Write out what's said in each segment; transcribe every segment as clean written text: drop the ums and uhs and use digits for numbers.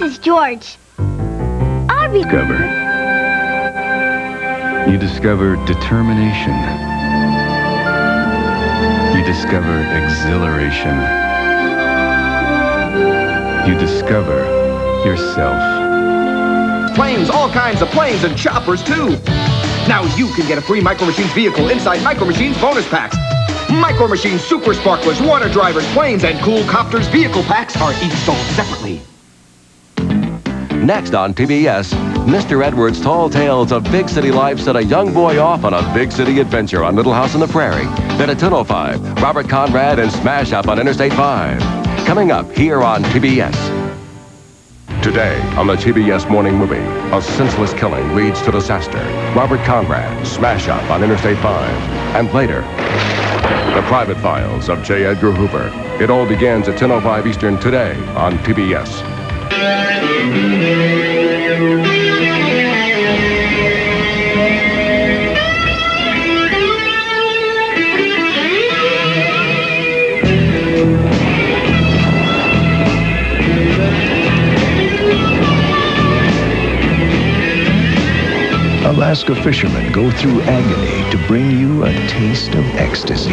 is George. Arby. Discover. You discover determination. You discover exhilaration. You discover yourself. Planes, all kinds of planes and choppers, too. Now you can get a free Micro Machines vehicle inside Micro Machines bonus packs. Micro Machines Super Sparklers, Water Drivers, Planes, and Cool Copters vehicle packs are each sold separately. Next on TBS, Mr. Edwards' tall tales of big city life set a young boy off on a big city adventure on Little House on the Prairie. Then at 10:05, Robert Conrad and Smash Up on Interstate 5. Coming up here on TBS. Today on the TBS Morning Movie, a senseless killing leads to disaster. Robert Conrad, Smash Up on Interstate 5. And later, The Private Files of J. Edgar Hoover. It all begins at 10:05 Eastern today on TBS. Alaska fishermen go through agony to bring you a taste of ecstasy.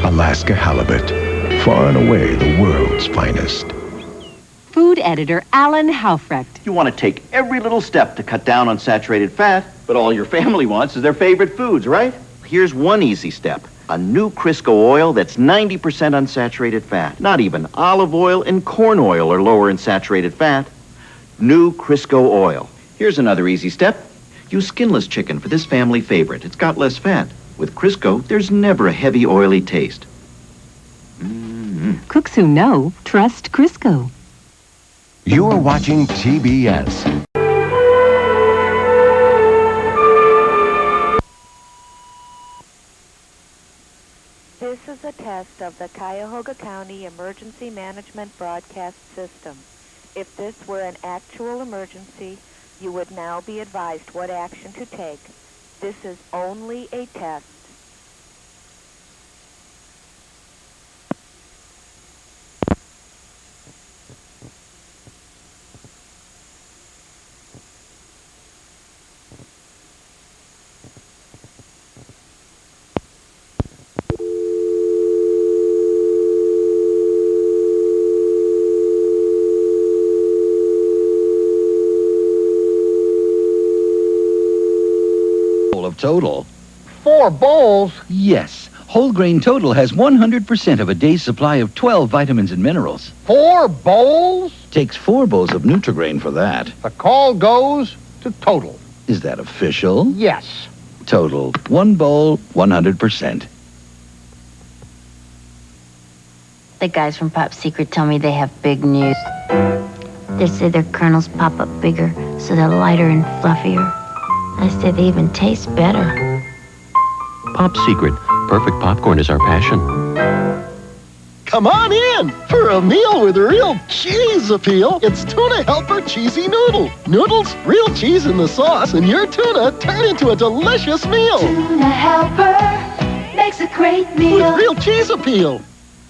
Alaska halibut, far and away the world's finest. Food editor Alan Haufrecht. You want to take every little step to cut down on saturated fat, but all your family wants is their favorite foods, right? Here's one easy step. A new Crisco oil that's 90% unsaturated fat. Not even olive oil and corn oil are lower in saturated fat. New Crisco oil. Here's another easy step. Use skinless chicken for this family favorite. It's got less fat. With Crisco, there's never a heavy, oily taste. Cooks who know, trust Crisco. You're watching TBS. This is a test of the Cuyahoga County Emergency Management Broadcast System. If this were an actual emergency, you would now be advised what action to take. This is only a test. Of Total. 4 bowls? Yes. Whole Grain Total has 100% of a day's supply of 12 vitamins and minerals. 4 bowls? Takes 4 bowls of Nutrigrain for that. The call goes to Total. Is that official? Yes. Total. 1 bowl, 100%. The guys from Pop Secret tell me they have big news. They say their kernels pop up bigger, so they're lighter and fluffier. I say they even taste better. Pop Secret. Perfect popcorn is our passion. Come on in for a meal with real cheese appeal. It's Tuna Helper Cheesy Noodle. Noodles, real cheese in the sauce, and your tuna turn into a delicious meal. Tuna Helper makes a great meal. With real cheese appeal.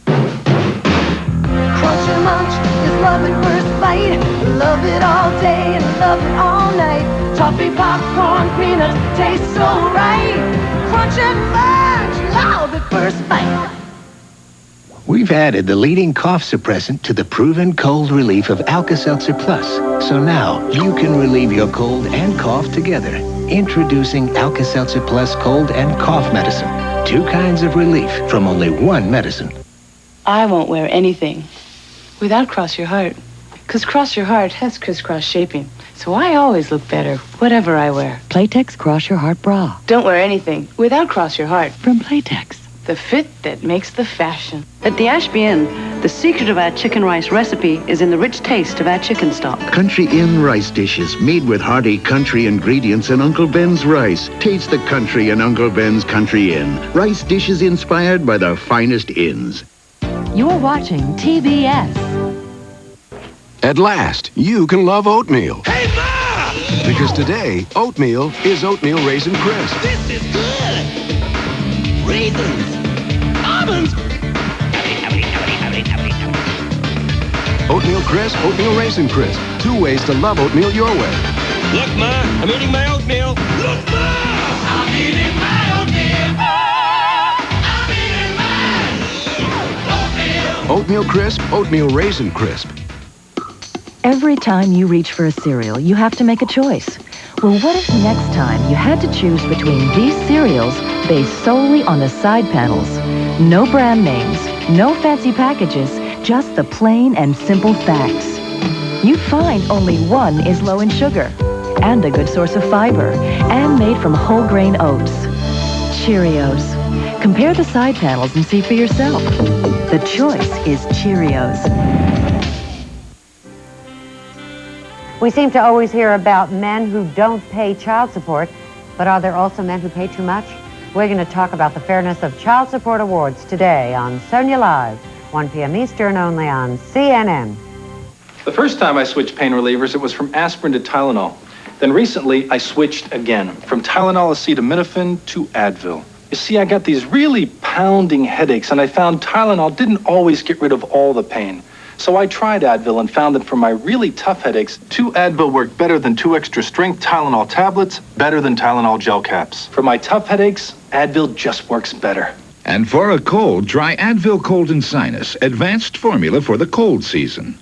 Crunch and Munch is love at first bite. Love it all day and love it all night. Toffee, popcorn, peanuts taste so right. Crunch and Munch, love at first bite. We've added the leading cough suppressant to the proven cold relief of Alka-Seltzer Plus. So now you can relieve your cold and cough together. Introducing Alka-Seltzer Plus cold and cough medicine. 2 kinds of relief from only 1 medicine. I won't wear anything without Cross Your Heart. Because Cross Your Heart has crisscross shaping. So I always look better, whatever I wear. Playtex Cross Your Heart Bra. Don't wear anything without Cross Your Heart. From Playtex. The fit that makes the fashion. At the Ashby Inn, the secret of our chicken rice recipe is in the rich taste of our chicken stock. Country Inn rice dishes made with hearty country ingredients and Uncle Ben's rice. Taste the country in Uncle Ben's Country Inn. Rice dishes inspired by the finest inns. You're watching TBS. At last, you can love oatmeal. Hey, Ma! Because today, oatmeal is Oatmeal Raisin Crisp. This is good! Raisins! Almonds! Oatmeal Crisp, Oatmeal Raisin Crisp. 2 ways to love oatmeal your way. Look, Ma, I'm eating my oatmeal. Look, Ma! I'm eating my oatmeal. I'm eating my oatmeal. Oatmeal Crisp, Oatmeal Raisin Crisp. Every time you reach for a cereal, you have to make a choice. Well, what if next time you had to choose between these cereals based solely on the side panels? No brand names, no fancy packages, just the plain and simple facts. You'd find only one is low in sugar and a good source of fiber and made from whole grain oats. Cheerios. Compare the side panels and see for yourself. The choice is Cheerios. We seem to always hear about men who don't pay child support, but are there also men who pay too much? We're going to talk about the fairness of child support awards today on Sonya Live, 1 p.m. Eastern, only on CNN. The first time I switched pain relievers, it was from aspirin to Tylenol. Then recently, I switched again, from Tylenol acetaminophen to Advil. You see, I got these really pounding headaches, and I found Tylenol didn't always get rid of all the pain. So I tried Advil and found that for my really tough headaches, 2 Advil worked better than 2 extra strength Tylenol tablets, better than Tylenol gel caps. For my tough headaches, Advil just works better. And for a cold, try Advil Cold and Sinus, advanced formula for the cold season.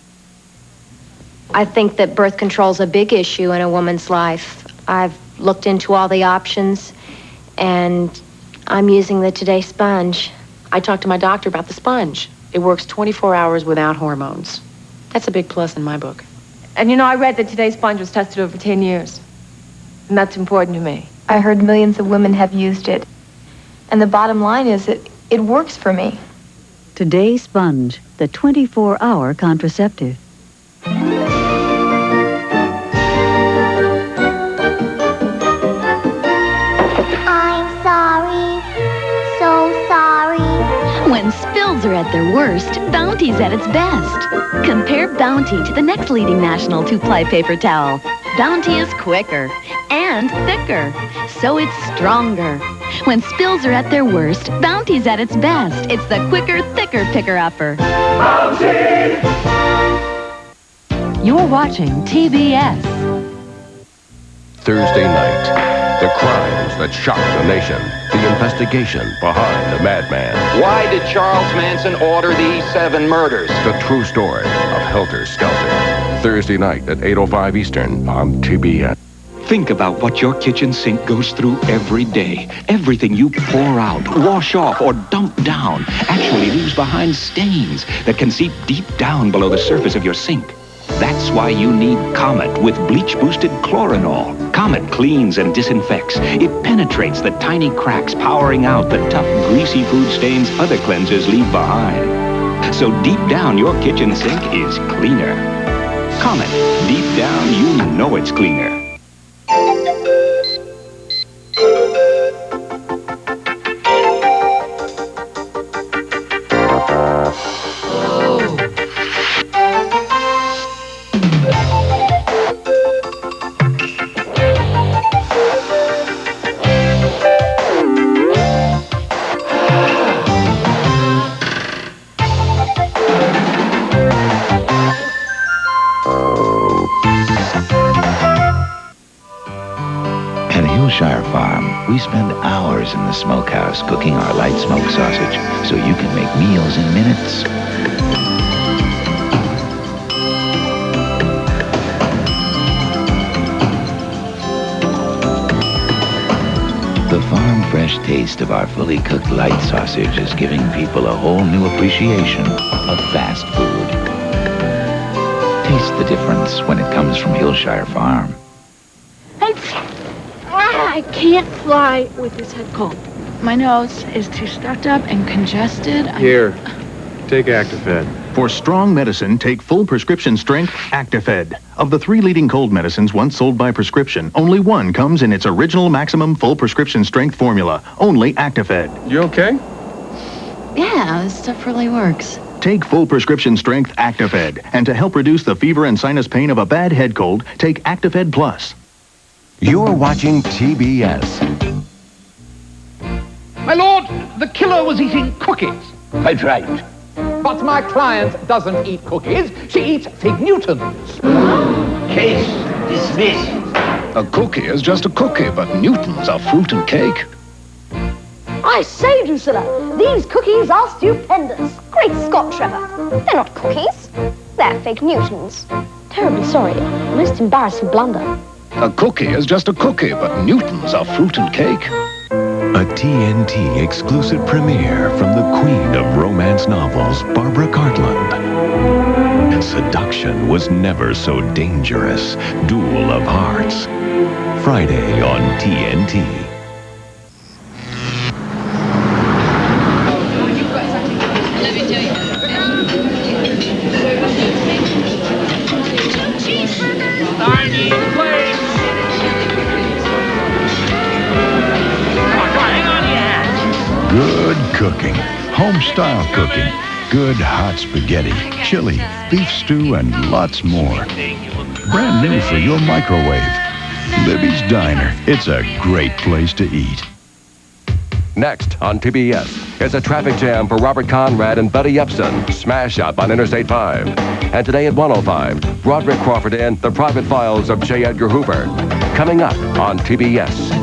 I think that birth control is a big issue in a woman's life. I've looked into all the options, and I'm using the Today Sponge. I talked to my doctor about the sponge. It works 24 hours without hormones. That's a big plus in my book. And you know, I read that Today's Sponge was tested over 10 years. And that's important to me. I heard millions of women have used it. And the bottom line is that it works for me. Today's Sponge, the 24-hour contraceptive. I'm sorry. So sorry. When spills are at their worst, Bounty's at its best. Compare Bounty to the next leading national 2-ply paper towel. Bounty is quicker and thicker, so it's stronger. When spills are at their worst, Bounty's at its best. It's the quicker, thicker picker-upper. Bounty! You're watching TBS. Thursday night, the crimes that shocked the nation. The investigation behind the madman. Why did Charles Manson order these 7 murders? The true story of Helter Skelter. Thursday night at 8:05 Eastern on TBS. Think about what your kitchen sink goes through every day. Everything you pour out, wash off, or dump down actually leaves behind stains that can seep deep down below the surface of your sink. That's why you need Comet with bleach-boosted chlorinol. Comet cleans and disinfects. It penetrates the tiny cracks, powering out the tough, greasy food stains other cleansers leave behind. So deep down, your kitchen sink is cleaner. Comet, deep down, you know it's cleaner. At Hillshire Farm, we spend hours in the smokehouse cooking our light smoked sausage so you can make meals in minutes. The farm-fresh taste of our fully cooked light sausage is giving people a whole new appreciation of fast food. Taste the difference when it comes from Hillshire Farm. I can't fly with this head cold. My nose is too stuffed up and congested. Here, take Actifed. For strong medicine, take full prescription strength Actifed. Of the 3 leading cold medicines once sold by prescription, only one comes in its original maximum full prescription strength formula. Only Actifed. You okay? Yeah, this stuff really works. Take full prescription strength Actifed. And to help reduce the fever and sinus pain of a bad head cold, take Actifed Plus. You're watching TBS. My lord, the killer was eating cookies. Quite right. But my client doesn't eat cookies. She eats Fig Newtons. Case dismissed. A cookie is just a cookie, but Newtons are fruit and cake. I say, Drusilla, these cookies are stupendous. Great Scott, Trevor. They're not cookies. They're Fig Newtons. Terribly sorry. Most embarrassing blunder. A cookie is just a cookie, but Newtons are fruit and cake. A TNT exclusive premiere from the queen of romance novels, Barbara Cartland. Seduction was never so dangerous. Duel of Hearts. Friday on TNT. Good cooking, home-style cooking, good hot spaghetti, chili, beef stew, and lots more. Brand new for your microwave. Libby's Diner. It's a great place to eat. Next on TBS, it's a traffic jam for Robert Conrad and Buddy Epson. Smash up on Interstate 5. And today at 1:05, Broderick Crawford and The Private Files of J. Edgar Hoover. Coming up on TBS.